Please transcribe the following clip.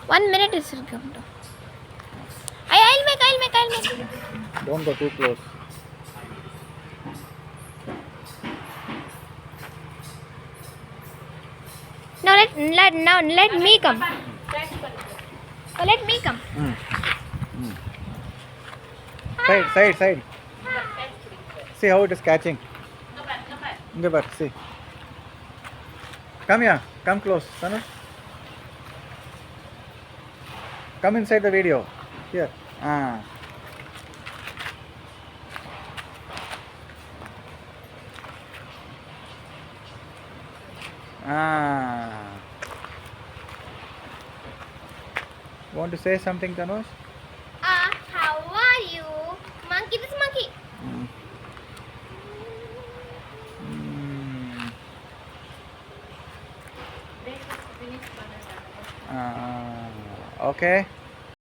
1 minute is come to. I'll make. Don't go too close. Let me come. Let me come. Mm. Side. See how it is catching. Give her, see. Come here. Come close, Tanush. Come inside the video. Here. Ah. Ah. Want to say something, Tanush? How are you? Monkey, this monkey. Mm. Okay.